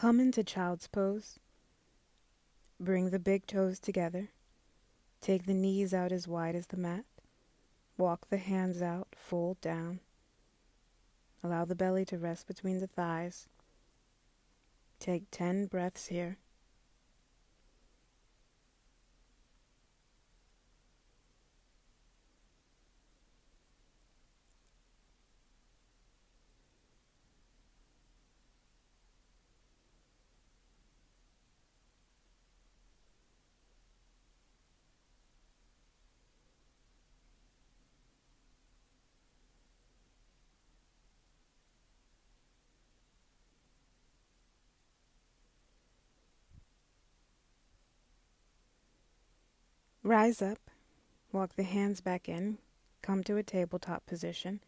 Come into child's pose. Bring the big toes together. Take the knees out as wide as the mat. Walk the hands out, fold down. Allow the belly to rest between the thighs. Take 10 breaths here. Rise up. Walk the hands back in. Come to a tabletop position.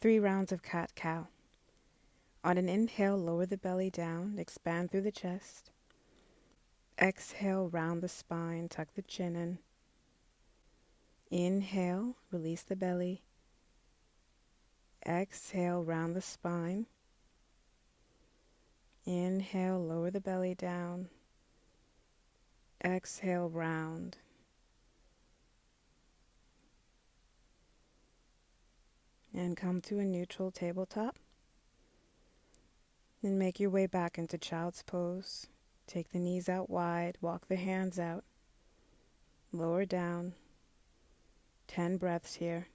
3 rounds of cat-cow. On an inhale, lower the belly down, expand through the chest. Exhale, round the spine, tuck the chin in. Inhale, release the belly. Exhale, round the spine. Inhale, lower the belly down. Exhale, round. And come to a neutral tabletop. Then make your way back into child's pose. Take the knees out wide, walk the hands out. Lower down. 10 breaths here.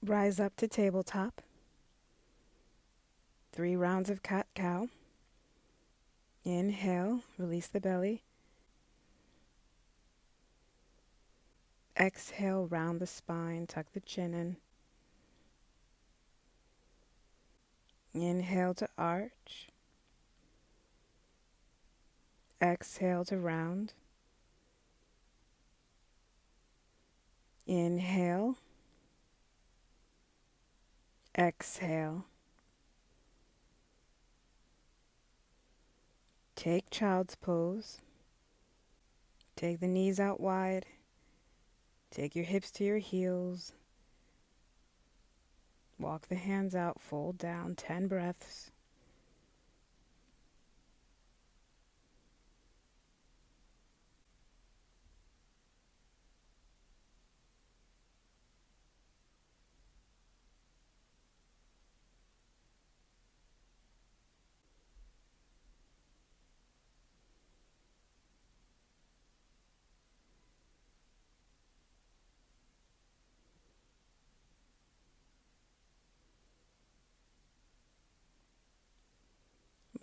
Rise up to tabletop. 3 rounds of cat-cow. Inhale, release the belly. Exhale, round the spine, tuck the chin in. Inhale to arch. Exhale to round. Inhale. Exhale. Take child's pose. Take the knees out wide. Take your hips to your heels. Walk the hands out, fold down, 10 breaths.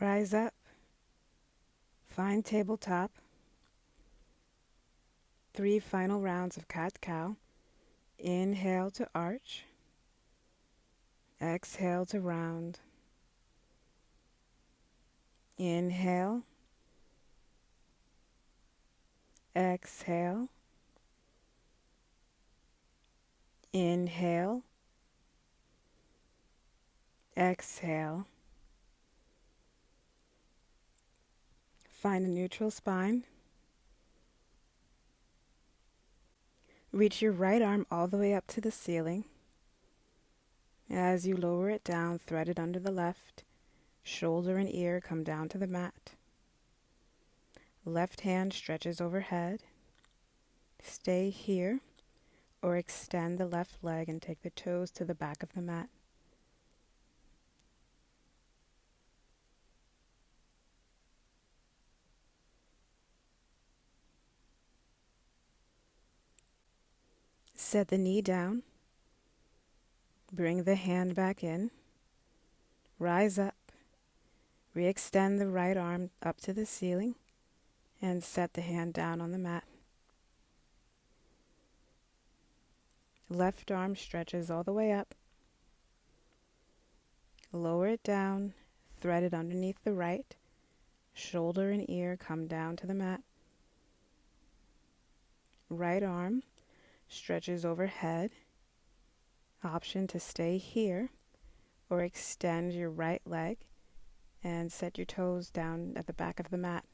Rise up. Find tabletop. 3 final rounds of cat-cow. Inhale to arch. Exhale to round. Inhale. Exhale. Inhale. Exhale. Find a neutral spine. Reach your right arm all the way up to the ceiling. As you lower it down, thread it under the left. Shoulder and ear come down to the mat. Left hand stretches overhead. Stay here or extend the left leg and take the toes to the back of the mat. Set the knee down. Bring the hand back in. Rise up. Re-extend the right arm up to the ceiling and set the hand down on the mat. Left arm stretches all the way up. Lower it down, thread it underneath the right. Shoulder and ear come down to the mat. Right arm stretches overhead. Option to stay here or extend your right leg and set your toes down at the back of the mat.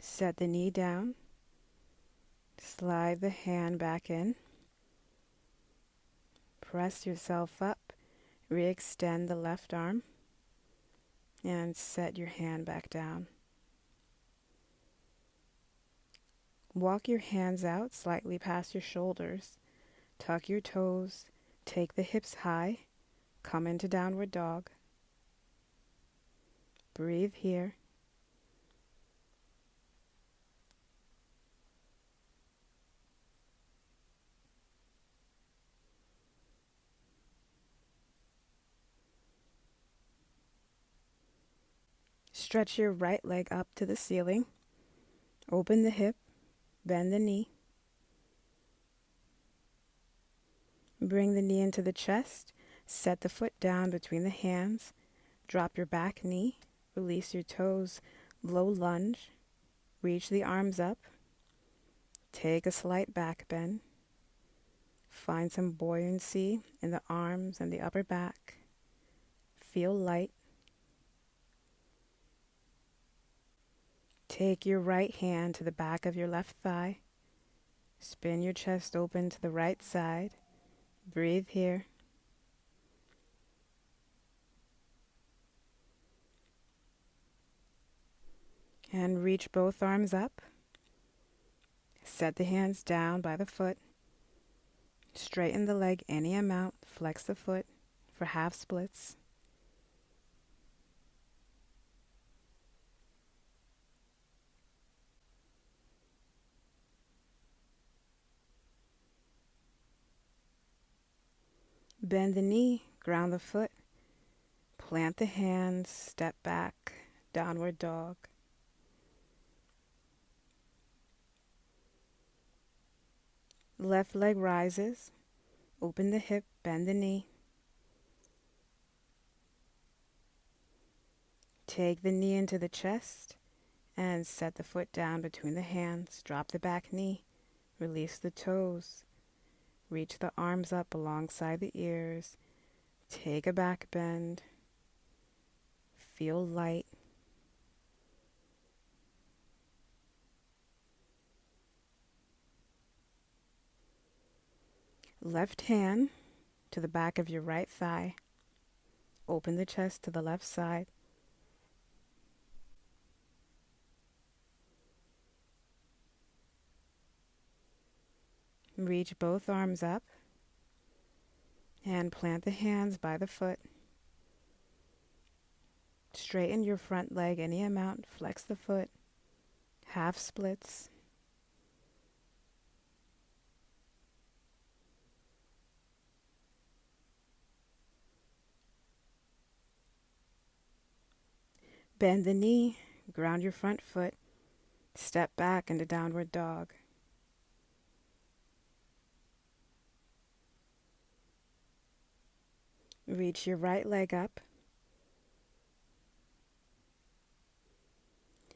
Set the knee down. Slide the hand back in. Press yourself up. Re-extend the left arm and set your hand back down. Walk your hands out slightly past your shoulders. Tuck your toes. Take the hips high. Come into downward dog. Breathe here. Stretch your right leg up to the ceiling. Open the hip. Bend the knee. Bring the knee into the chest. Set the foot down between the hands. Drop your back knee. Release your toes. Low lunge. Reach the arms up. Take a slight back bend. Find some buoyancy in the arms and the upper back. Feel light. Take your right hand to the back of your left thigh. Spin your chest open to the right side. Breathe here. And reach both arms up. Set the hands down by the foot. Straighten the leg any amount. Flex the foot for half splits. Bend the knee, ground the foot. Plant the hands, step back, downward dog. Left leg rises. Open the hip, bend the knee. Take the knee into the chest and set the foot down between the hands. Drop the back knee. Release the toes. Reach the arms up alongside the ears. Take a back bend. Feel light. Left hand to the back of your right thigh. Open the chest to the left side. Reach both arms up and plant the hands by the foot. Straighten your front leg any amount. Flex the foot. Half splits. Bend the knee. Ground your front foot. Step back into downward dog. Reach your right leg up.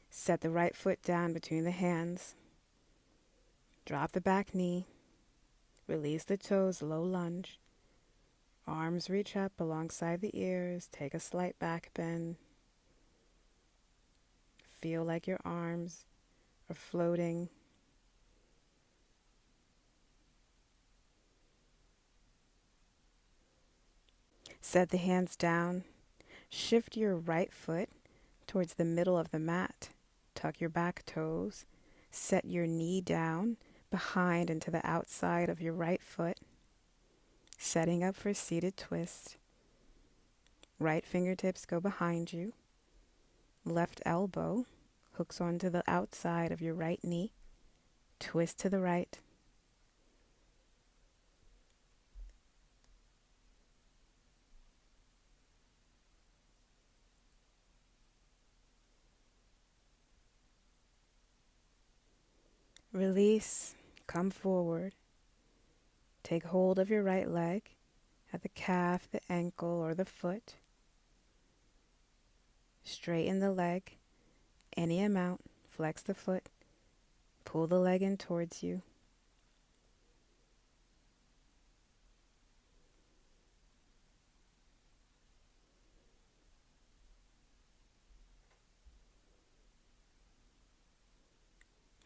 Set the right foot down between the hands. Drop the back knee. Release the toes, low lunge. Arms reach up alongside the ears. Take a slight back bend. Feel like your arms are floating. Set the hands down. Shift your right foot towards the middle of the mat. Tuck your back toes. Set your knee down behind and to the outside of your right foot. Setting up for seated twist. Right fingertips go behind you. Left elbow hooks onto the outside of your right knee. Twist to the right. Release. Come forward. Take hold of your right leg at the calf, the ankle, or the foot. Straighten the leg any amount. Flex the foot. Pull the leg in towards you.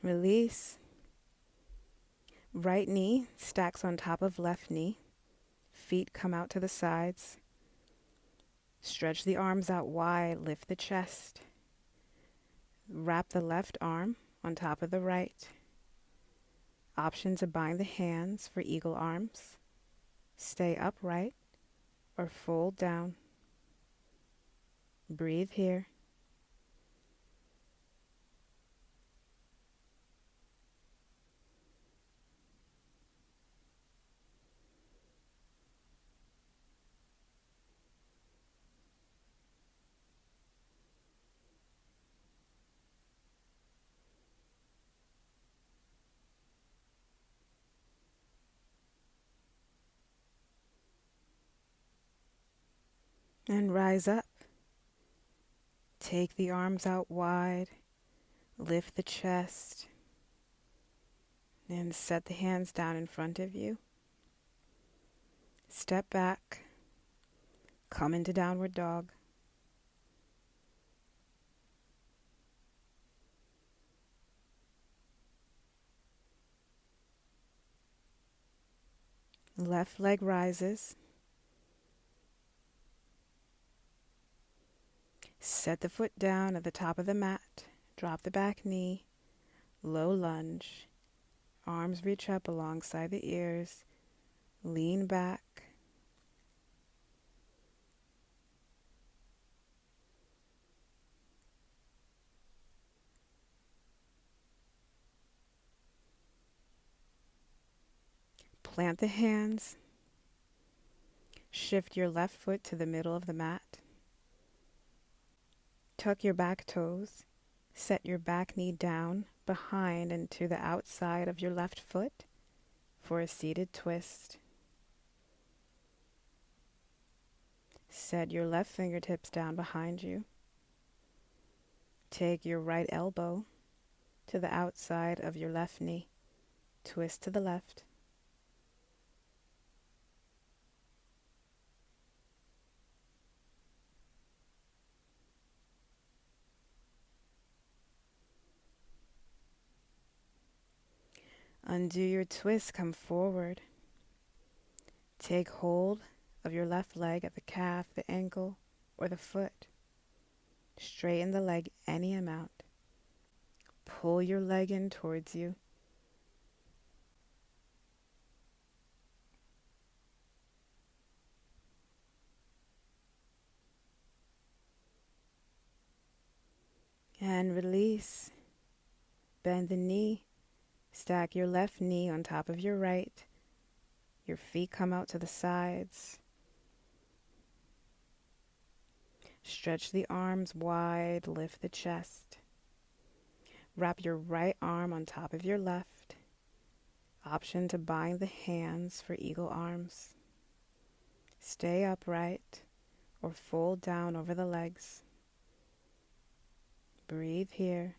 Release. Right knee stacks on top of left knee. Feet come out to the sides. Stretch the arms out wide. Lift the chest. Wrap the left arm on top of the right. Option to bind the hands for eagle arms. Stay upright or fold down. Breathe here. And rise up. Take the arms out wide. Lift the chest. And set the hands down in front of you. Step back. Come into downward dog. Left leg rises. Set the foot down at the top of the mat. Drop the back knee. Low lunge. Arms reach up alongside the ears. Lean back. Plant the hands. Shift your left foot to the middle of the mat. Tuck your back toes. Set your back knee down behind and to the outside of your left foot for a seated twist. Set your left fingertips down behind you. Take your right elbow to the outside of your left knee. Twist to the left. Undo your twist, come forward. Take hold of your left leg at the calf, the ankle, or the foot. Straighten the leg any amount. Pull your leg in towards you. And release. Bend the knee. Stack your left knee on top of your right. Your feet come out to the sides. Stretch the arms wide, lift the chest. Wrap your right arm on top of your left. Option to bind the hands for eagle arms. Stay upright or fold down over the legs. Breathe here.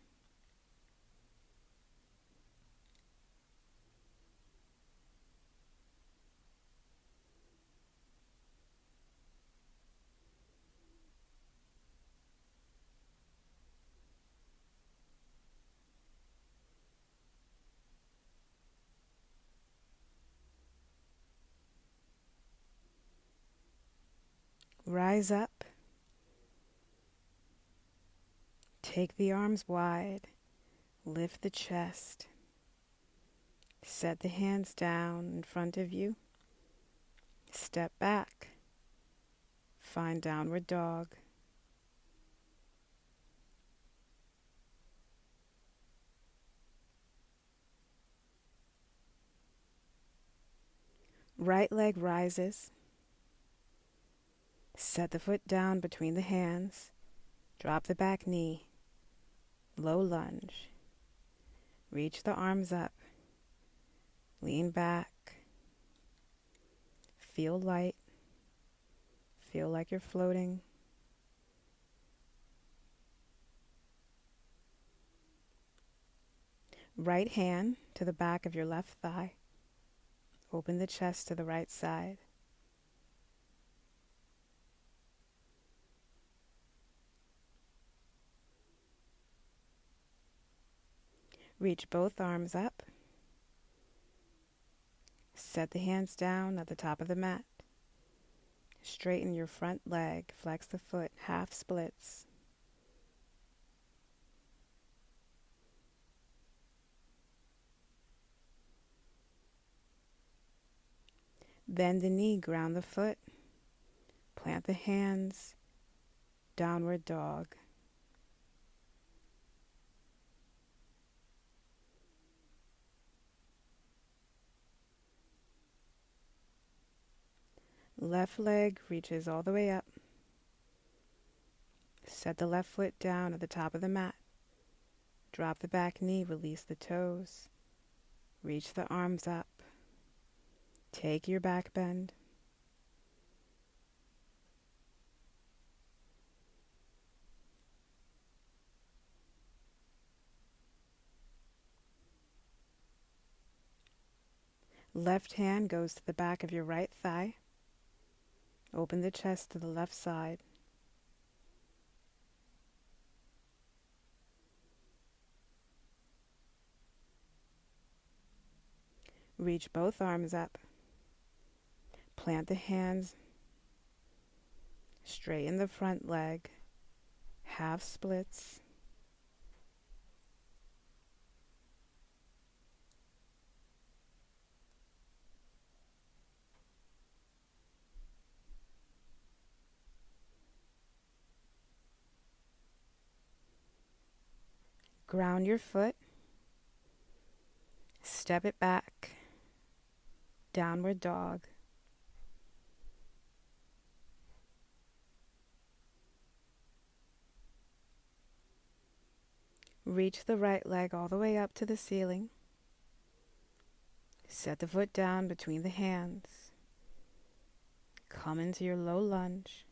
Rise up. Take the arms wide. Lift the chest. Set the hands down in front of you. Step back. Find downward dog. Right leg rises. Set the foot down between the hands. Drop the back knee. Low lunge. Reach the arms up. Lean back. Feel light. Feel like you're floating. Right hand to the back of your left thigh. Open the chest to the right side. Reach both arms up. Set the hands down at the top of the mat. Straighten your front leg. Flex the foot. Half splits. Bend the knee. Ground the foot. Plant the hands. Downward dog. Left leg reaches all the way up. Set the left foot down at the top of the mat. Drop the back knee, release the toes. Reach the arms up. Take your back bend. Left hand goes to the back of your right thigh. Open the chest to the left side. Reach both arms up. Plant the hands. Straighten the front leg. Half splits. Ground your foot. Step it back. Downward dog. Reach the right leg all the way up to the ceiling. Set the foot down between the hands. Come into your low lunge.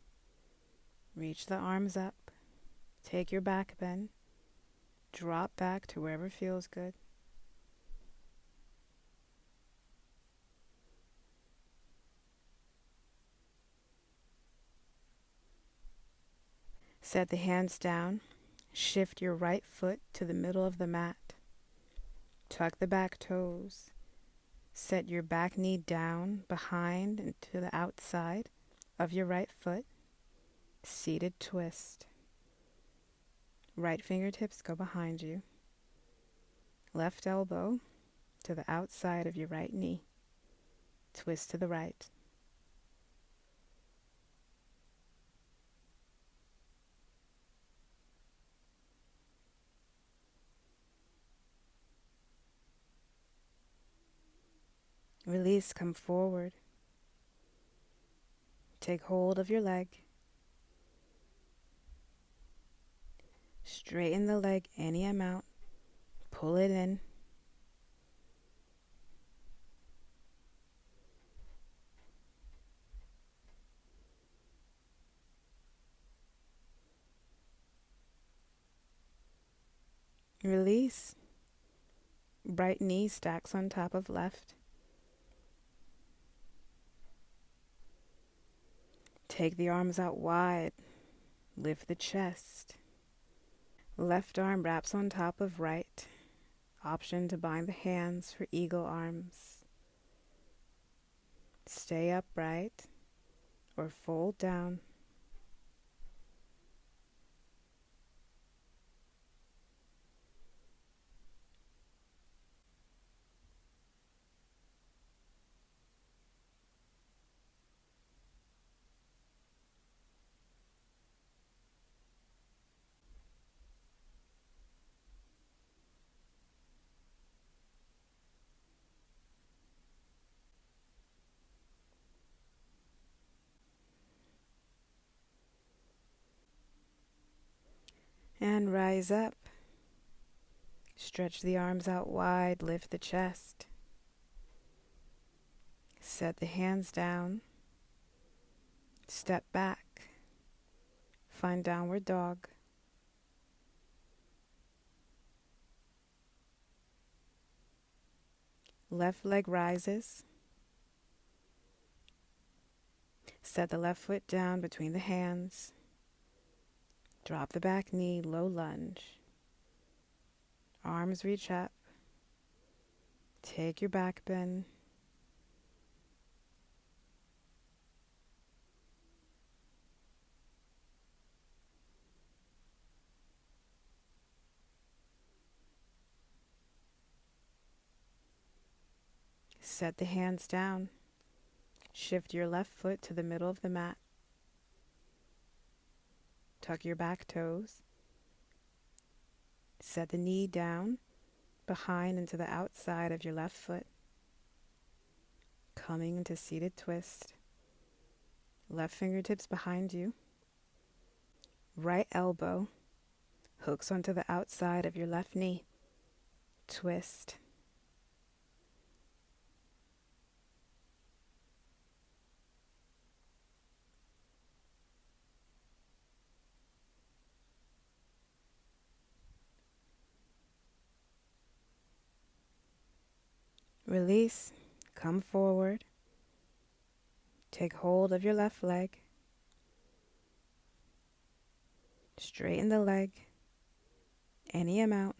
Reach the arms up. Take your back bend. Drop back to wherever feels good. Set the hands down. Shift your right foot to the middle of the mat. Tuck the back toes. Set your back knee down behind and to the outside of your right foot. Seated twist. Right fingertips go behind you. Left elbow to the outside of your right knee. Twist to the right. Release, come forward. Take hold of your leg. Straighten the leg any amount. Pull it in. Release. Right knee stacks on top of left. Take the arms out wide. Lift the chest. Left arm wraps on top of right. Option to bind the hands for eagle arms. Stay upright or fold down. And rise up. Stretch the arms out wide, lift the chest. Set the hands down. Step back. Find downward dog. Left leg rises. Set the left foot down between the hands. Drop the back knee, low lunge. Arms reach up. Take your back bend. Set the hands down. Shift your left foot to the middle of the mat. Tuck your back toes. Set the knee down, behind and to the outside of your left foot. Coming into seated twist. Left fingertips behind you. Right elbow hooks onto the outside of your left knee. Twist. Release. Come forward. Take hold of your left leg. Straighten the leg. Any amount.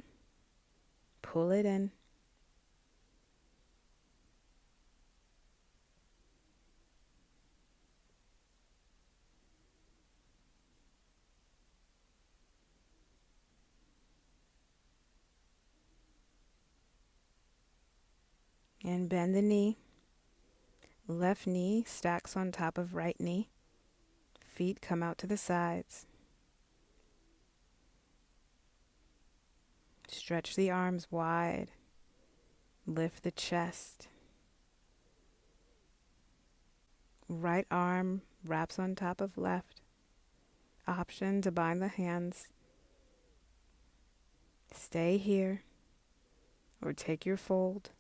Pull it in. And bend the knee. Left knee stacks on top of right knee. Feet come out to the sides. Stretch the arms wide. Lift the chest. Right arm wraps on top of left. Option to bind the hands. Stay here or take your fold.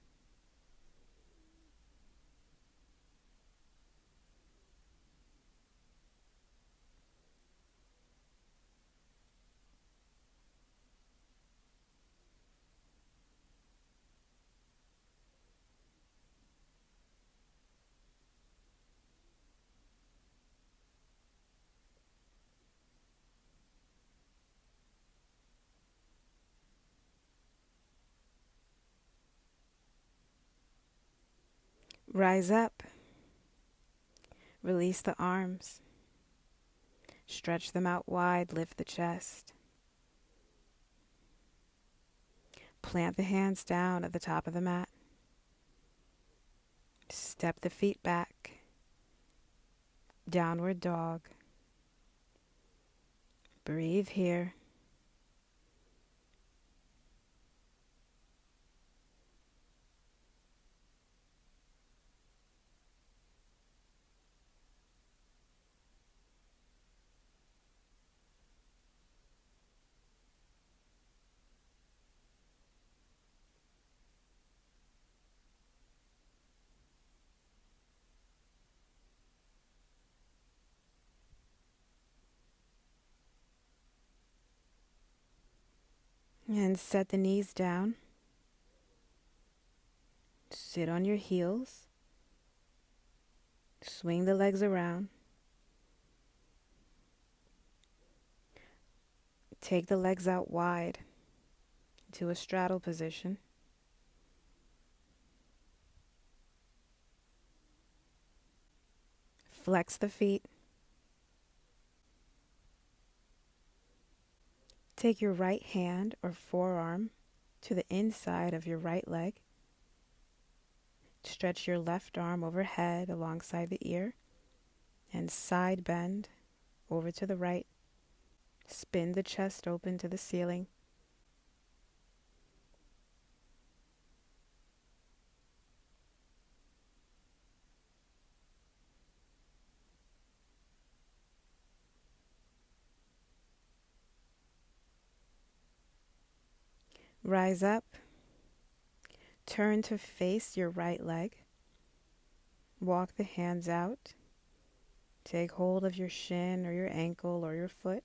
Rise up. Release the arms. Stretch them out wide, lift the chest. Plant the hands down at the top of the mat. Step the feet back. Downward dog. Breathe here. And set the knees down. Sit on your heels. Swing the legs around. Take the legs out wide to a straddle position. Flex the feet. Take your right hand or forearm to the inside of your right leg. Stretch your left arm overhead alongside the ear and side bend over to the right. Spin the chest open to the ceiling. Rise up. Turn to face your right leg. Walk the hands out. Take hold of your shin or your ankle or your foot.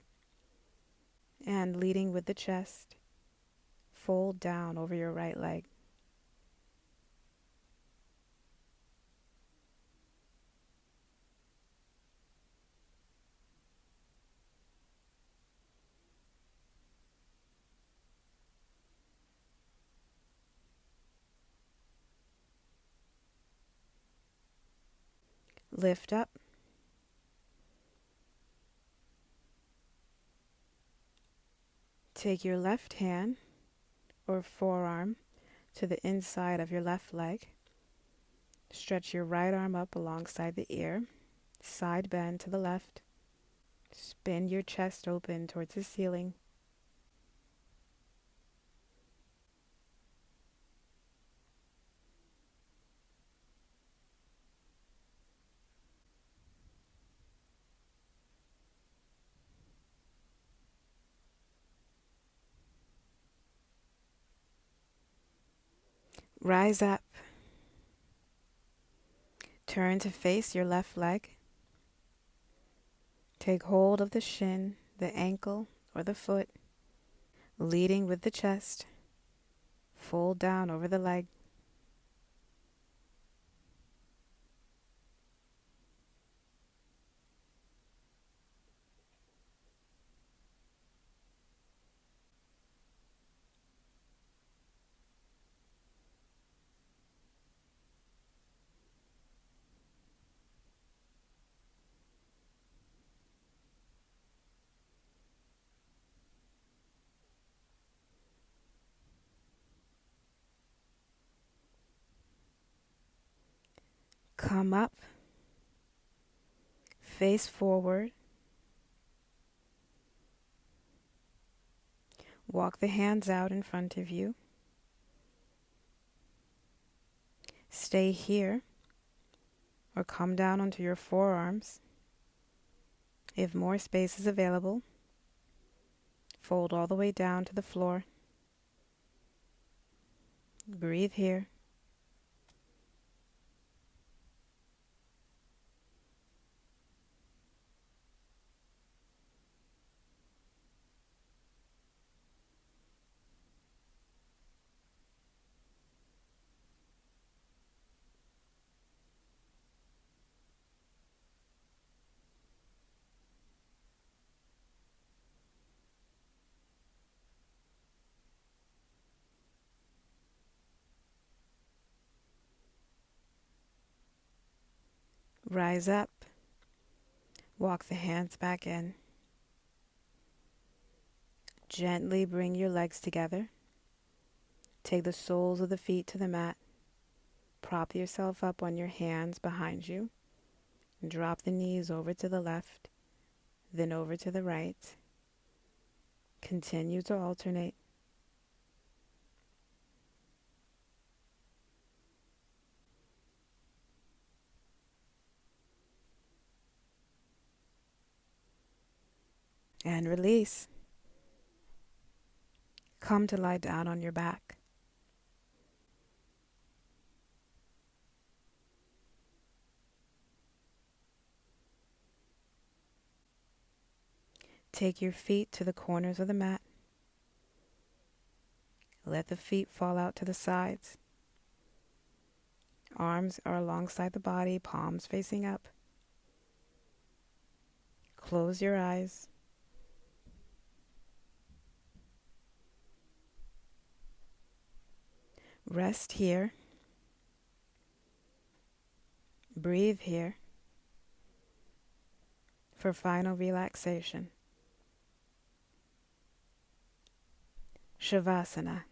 And leading with the chest, fold down over your right leg. Lift up. Take your left hand or forearm to the inside of your left leg. Stretch your right arm up alongside the ear. Side bend to the left. Spin your chest open towards the ceiling. Rise up. Turn to face your left leg. Take hold of the shin, the ankle, or the foot, leading with the chest. Fold down over the leg. Come up. Face forward. Walk the hands out in front of you. Stay here or come down onto your forearms. If more space is available, fold all the way down to the floor. Breathe here. Rise up. Walk the hands back in. Gently bring your legs together. Take the soles of the feet to the mat. Prop yourself up on your hands behind you. Drop the knees over to the left, then over to the right. Continue to alternate. And release. Come to lie down on your back. Take your feet to the corners of the mat. Let the feet fall out to the sides. Arms are alongside the body, palms facing up. Close your eyes. Rest here. Breathe here for final relaxation. Shavasana.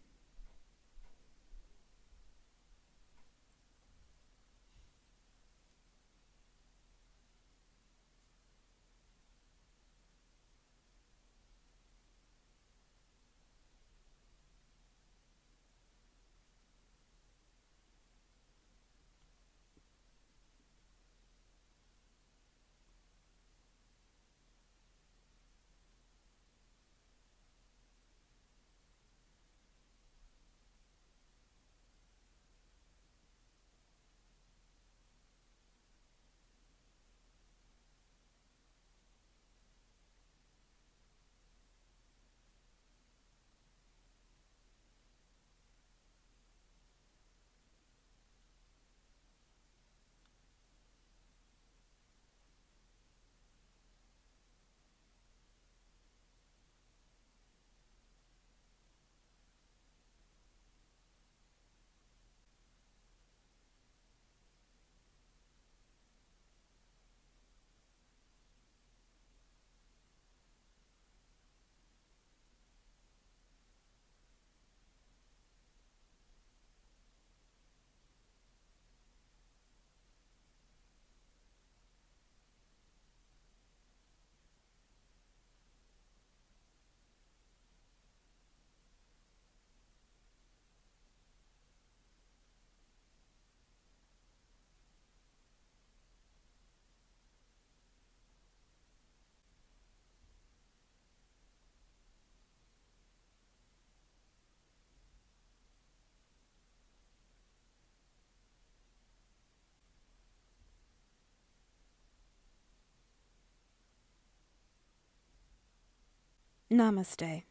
Namaste.